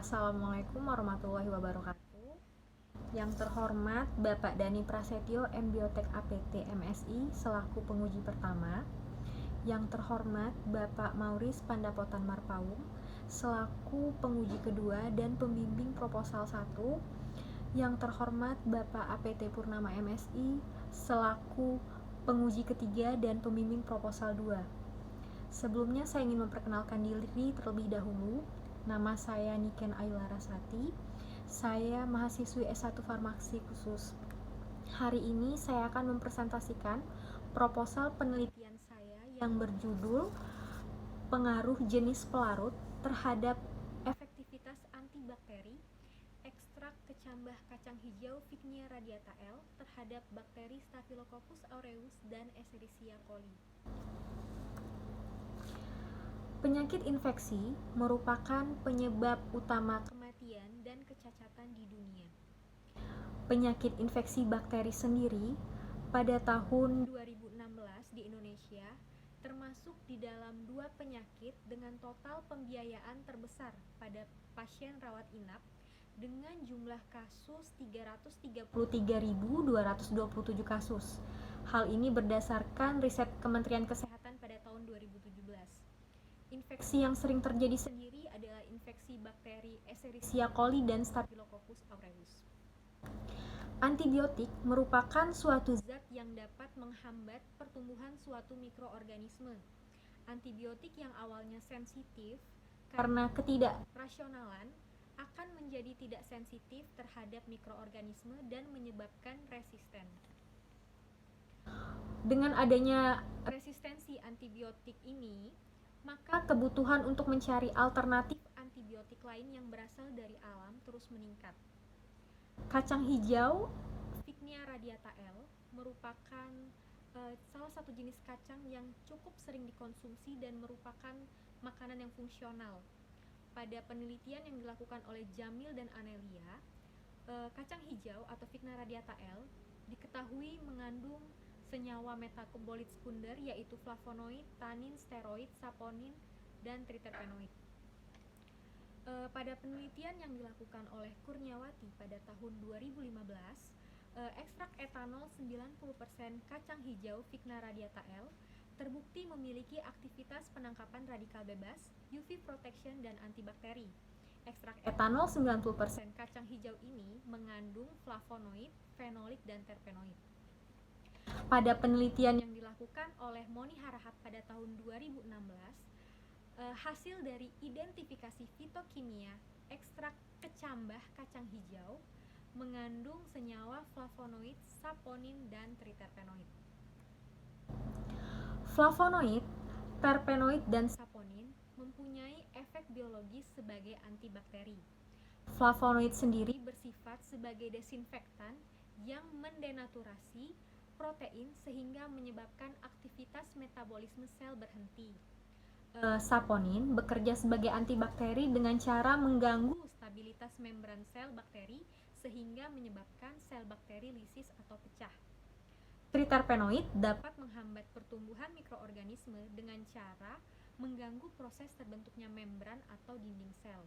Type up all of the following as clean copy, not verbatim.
Assalamualaikum warahmatullahi wabarakatuh. Yang terhormat Bapak Dani Prasetyo, MBiotek APT MSI selaku penguji pertama. Yang terhormat Bapak Mauris Pandapotan Marpaung selaku penguji kedua dan pembimbing proposal 1. Yang terhormat Bapak APT Purnama MSI selaku penguji ketiga dan pembimbing proposal 2. Sebelumnya saya ingin memperkenalkan diri terlebih dahulu. Nama saya Niken Ayu Larasati. Saya mahasiswi S1 Farmaksi khusus. Hari ini saya akan mempresentasikan proposal penelitian saya yang berjudul pengaruh jenis pelarut terhadap efektivitas antibakteri ekstrak kecambah kacang hijau Vignia radiata L terhadap bakteri Staphylococcus aureus dan Escherichia coli. Penyakit infeksi merupakan penyebab utama kematian dan kecacatan di dunia. Penyakit infeksi bakteri sendiri pada tahun 2016 di Indonesia termasuk di dalam 2 penyakit dengan total pembiayaan terbesar pada pasien rawat inap dengan jumlah kasus 333.227 kasus. Hal ini berdasarkan riset Kementerian Kesehatan pada tahun 2017. Infeksi yang sering terjadi sendiri adalah infeksi bakteri Escherichia coli dan Staphylococcus aureus. Antibiotik merupakan suatu zat yang dapat menghambat pertumbuhan suatu mikroorganisme. Antibiotik yang awalnya sensitif karena ketidakrasionalan akan menjadi tidak sensitif terhadap mikroorganisme dan menyebabkan resisten. Dengan adanya resistensi antibiotik ini, maka kebutuhan untuk mencari alternatif antibiotik lain yang berasal dari alam terus meningkat. Kacang hijau Vignia radiata L merupakan salah satu jenis kacang yang cukup sering dikonsumsi dan merupakan makanan yang fungsional. Pada penelitian yang dilakukan oleh Jamil dan Anelia, kacang hijau atau Vignia radiata L diketahui mengandung senyawa metabolit sekunder yaitu flavonoid, tanin, steroid, saponin, dan triterpenoid. Pada penelitian yang dilakukan oleh Kurniawati pada tahun 2015, ekstrak etanol 90% kacang hijau Vignia radiata L terbukti memiliki aktivitas penangkapan radikal bebas, UV protection, dan antibakteri. Ekstrak etanol 90% kacang hijau ini mengandung flavonoid, fenolik, dan terpenoid. Pada penelitian yang dilakukan oleh Moni Harahat pada tahun 2016, hasil dari identifikasi fitokimia ekstrak kecambah kacang hijau mengandung senyawa flavonoid, saponin, dan triterpenoid. Flavonoid, terpenoid, dan saponin mempunyai efek biologis sebagai antibakteri. Flavonoid sendiri bersifat sebagai desinfektan yang mendenaturasi protein sehingga menyebabkan aktivitas metabolisme sel berhenti. Saponin bekerja sebagai antibakteri dengan cara mengganggu stabilitas membran sel bakteri sehingga menyebabkan sel bakteri lisis atau pecah. Triterpenoid dapat menghambat pertumbuhan mikroorganisme dengan cara mengganggu proses terbentuknya membran atau dinding sel.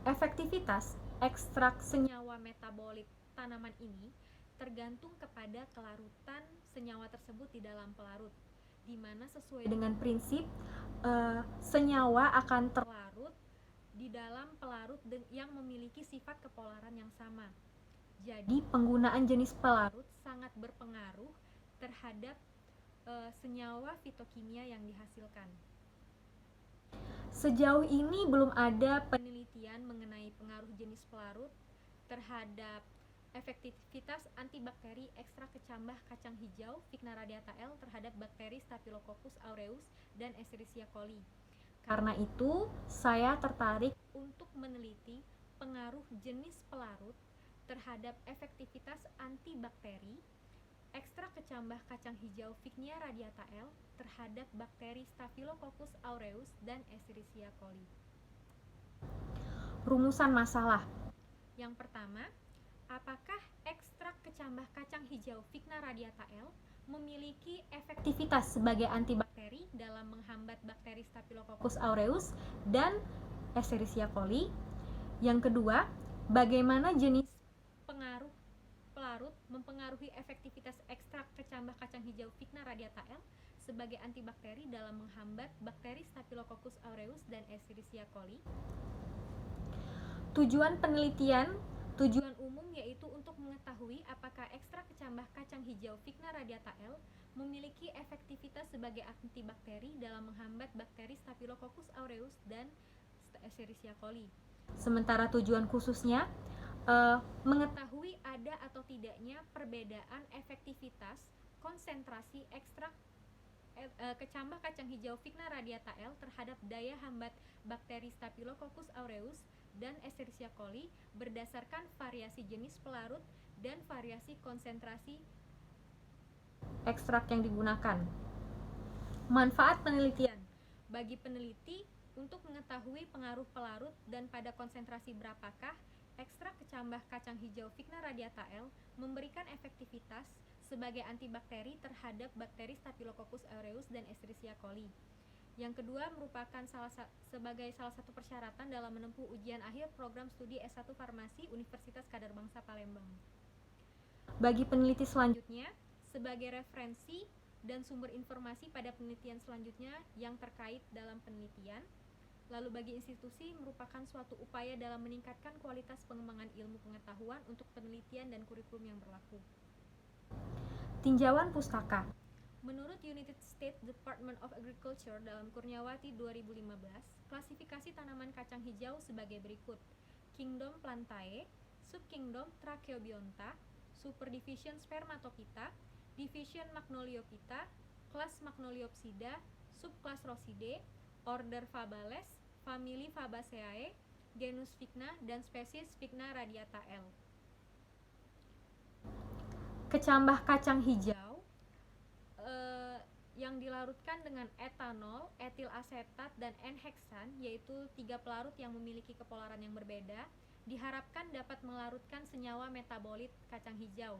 Efektivitas ekstrak senyawa metabolit tanaman ini tergantung kepada kelarutan senyawa tersebut di dalam pelarut, di mana sesuai dengan prinsip senyawa akan terlarut di dalam pelarut yang memiliki sifat kepolaran yang sama. Jadi penggunaan jenis pelarut sangat berpengaruh terhadap senyawa fitokimia yang dihasilkan. Sejauh ini belum ada penelitian mengenai pengaruh jenis pelarut terhadap efektivitas antibakteri ekstrak kecambah kacang hijau Vignia radiata L terhadap bakteri Staphylococcus aureus dan Escherichia coli. Karena itu, saya tertarik untuk meneliti pengaruh jenis pelarut terhadap efektivitas antibakteri ekstrak kecambah kacang hijau Vignia radiata L terhadap bakteri Staphylococcus aureus dan Escherichia coli. Rumusan masalah. Yang pertama, apakah ekstrak kecambah kacang hijau Vignia radiata L memiliki efektivitas sebagai antibakteri dalam menghambat bakteri Staphylococcus aureus dan Escherichia coli. Yang kedua, bagaimana jenis pengaruh pelarut mempengaruhi efektivitas ekstrak kecambah kacang hijau Vigna radiata L sebagai antibakteri dalam menghambat bakteri Staphylococcus aureus dan Escherichia coli. Tujuan umum yaitu untuk mengetahui apakah ekstrak kecambah kacang hijau Vigna radiata L memiliki efektivitas sebagai antibakteri dalam menghambat bakteri Staphylococcus aureus dan Escherichia coli. Sementara tujuan khususnya mengetahui ada atau tidaknya perbedaan efektivitas konsentrasi ekstrak kecambah kacang hijau Vigna radiata L terhadap daya hambat bakteri Staphylococcus aureus dan Escherichia coli berdasarkan variasi jenis pelarut dan variasi konsentrasi ekstrak yang digunakan. Manfaat penelitian bagi peneliti untuk mengetahui pengaruh pelarut dan pada konsentrasi berapakah ekstrak kecambah kacang hijau Vigna radiata L memberikan efektivitas sebagai antibakteri terhadap bakteri Staphylococcus aureus dan Escherichia coli. Yang kedua merupakan sebagai salah satu persyaratan dalam menempuh ujian akhir program studi S1 Farmasi Universitas Kadar Bangsa Palembang. Bagi peneliti selanjutnya, sebagai referensi dan sumber informasi pada penelitian selanjutnya yang terkait dalam penelitian. Lalu bagi institusi merupakan suatu upaya dalam meningkatkan kualitas pengembangan ilmu pengetahuan untuk penelitian dan kurikulum yang berlaku. Tinjauan pustaka. Menurut United States Department of Agriculture dalam Kurniawati 2015, klasifikasi tanaman kacang hijau sebagai berikut: Kingdom Plantae, Subkingdom Tracheobionta, Superdivision Spermatophyta, Division Magnoliophyta, Kelas Magnoliopsida, Subkelas Rosidae, Order Fabales, Famili Fabaceae, Genus Vigna, dan spesies Vigna radiata L. Kecambah kacang hijau yang dilarutkan dengan etanol, etil asetat, dan N-heksan, yaitu 3 pelarut yang memiliki kepolaran yang berbeda, diharapkan dapat melarutkan senyawa metabolit kacang hijau,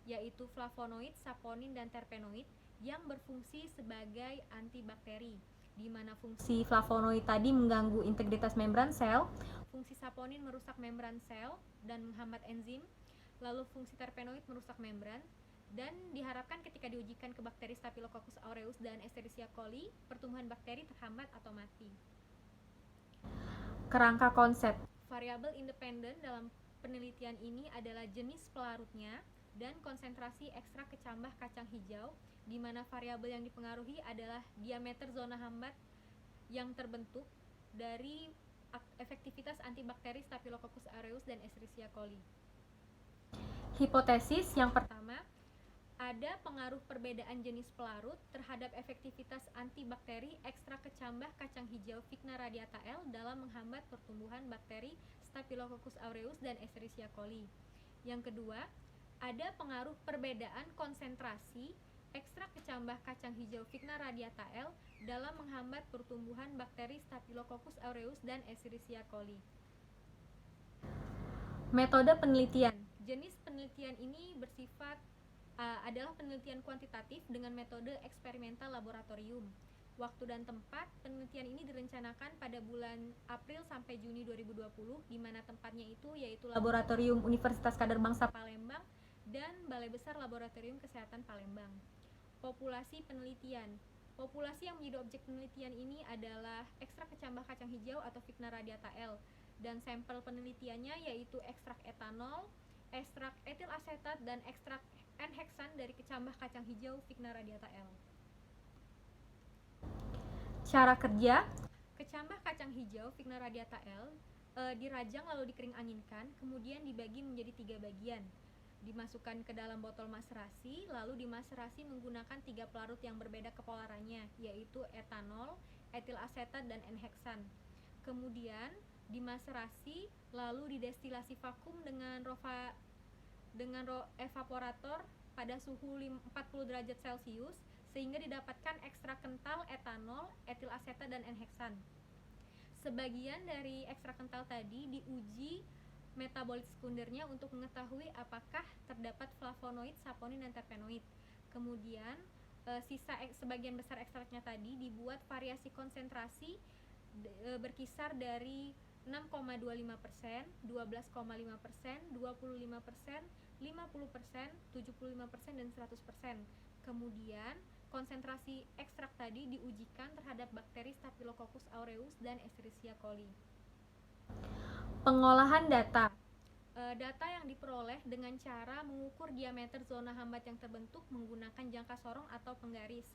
yaitu flavonoid, saponin, dan terpenoid yang berfungsi sebagai antibakteri, di mana fungsi flavonoid tadi mengganggu integritas membran sel, fungsi saponin merusak membran sel dan menghambat enzim, lalu fungsi terpenoid merusak membran, dan diharapkan ketika diujikan ke bakteri Staphylococcus aureus dan Escherichia coli, pertumbuhan bakteri terhambat atau mati. Kerangka konsep variabel independen dalam penelitian ini adalah jenis pelarutnya dan konsentrasi ekstrak kecambah kacang hijau, di mana variabel yang dipengaruhi adalah diameter zona hambat yang terbentuk dari efektivitas antibakteri Staphylococcus aureus dan Escherichia coli. Hipotesis yang pertama, ada pengaruh perbedaan jenis pelarut terhadap efektivitas antibakteri ekstrak kecambah kacang hijau Vigna radiata L dalam menghambat pertumbuhan bakteri Staphylococcus aureus dan Escherichia coli. Yang kedua, ada pengaruh perbedaan konsentrasi ekstrak kecambah kacang hijau Vigna radiata L dalam menghambat pertumbuhan bakteri Staphylococcus aureus dan Escherichia coli. Metode penelitian. Jenis penelitian ini bersifat adalah penelitian kuantitatif dengan metode eksperimental laboratorium. Waktu dan tempat penelitian ini direncanakan pada bulan April sampai Juni 2020, di mana tempatnya itu yaitu Laboratorium Universitas Kadar Bangsa Palembang dan Balai Besar Laboratorium Kesehatan Palembang. Populasi penelitian. Populasi yang menjadi objek penelitian ini adalah ekstrak kecambah kacang hijau atau Vigna radiata L, dan sampel penelitiannya yaitu ekstrak etanol, ekstrak etil asetat, dan ekstrak N-heksan dari kecambah kacang hijau Vigna radiata L. Cara kerja kecambah kacang hijau Vigna radiata L dirajang lalu dikering anginkan, kemudian dibagi menjadi 3 bagian. Dimasukkan ke dalam botol maserasi, lalu dimaserasi menggunakan 3 pelarut yang berbeda kepolarannya, yaitu etanol, etil asetat, dan N-heksan. Kemudian dimaserasi lalu didestilasi vakum dengan evaporator pada suhu 40 derajat Celcius sehingga didapatkan ekstrak kental etanol, etil asetat, dan N-heksan. Sebagian dari ekstrak kental tadi diuji metabolit sekundernya untuk mengetahui apakah terdapat flavonoid, saponin, dan terpenoid. Kemudian sebagian besar ekstraknya tadi dibuat variasi konsentrasi berkisar dari 6,25%, 12,5%, 25%, 50%, 75%, dan 100%. Kemudian konsentrasi ekstrak tadi diujikan terhadap bakteri Staphylococcus aureus dan Escherichia coli. Pengolahan data. Data yang diperoleh dengan cara mengukur diameter zona hambat yang terbentuk menggunakan jangka sorong atau penggaris.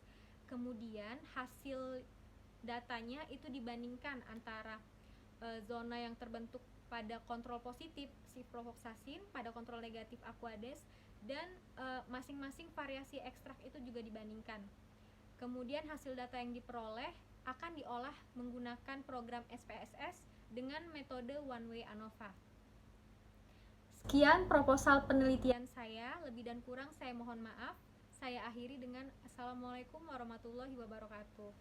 Kemudian hasil datanya itu dibandingkan antara zona yang terbentuk pada kontrol positif ciprofloxacin, pada kontrol negatif aquades, dan masing-masing variasi ekstrak itu juga dibandingkan. Kemudian hasil data yang diperoleh akan diolah menggunakan program SPSS dengan metode one way ANOVA. Sekian proposal penelitian saya, lebih dan kurang saya mohon maaf. Saya akhiri dengan Assalamualaikum warahmatullahi wabarakatuh.